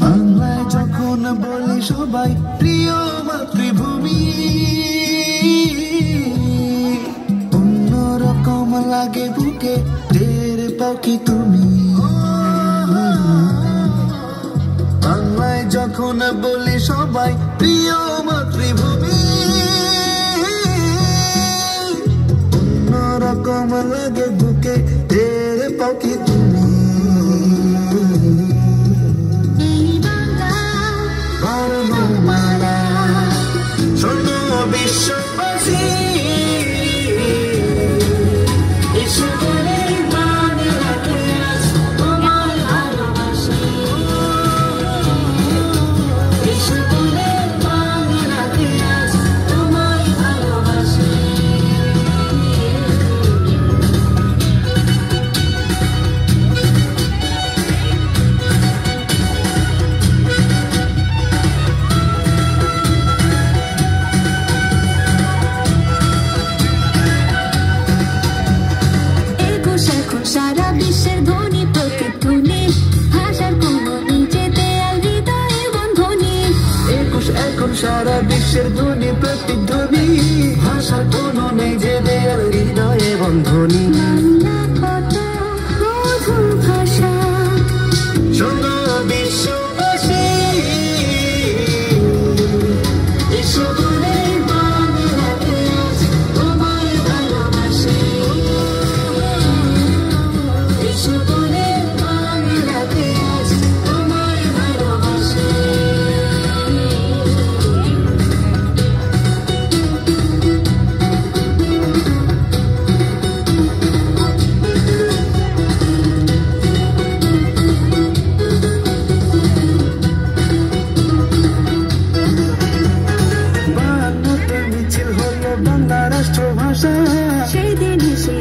বাংলায় যখন বলি সবাই প্রিয় মাতৃভূমি, অন্যরকম লাগে বুকে, টের পাও কি তুমি? বাংলায় যখন বলি সবাই প্রিয় মাতৃভূমি, অন্যরকম লাগে বুকে, টের পাও কি তুমি? শোনো বিশ্ববাসী, সারা বিশ্বের ধ্বনি প্রতিধ্বনি, ভাষার কোনো নিচে দেয়াল হৃদয়ে বন্ধনী। একুশ এখন সারা বিশ্বের ধ্বনি প্রতিধ্বনি, ভাষার কোনো নেই যে দেয়াল হৃদয়ে বন্ধনী। বাংলা কত মধুর ভাষা, শোনো বিশ্ববাসী, এসো বলে বাংলাকে আজ তোমায় ভালোবাসি, এসো বলে বাংলাকে আজ তোমায় ভালোবাসি। বায়ান্নতে মিছিল হলো বাংলা রাষ্ট্রভাষা, সেই দিনই সেই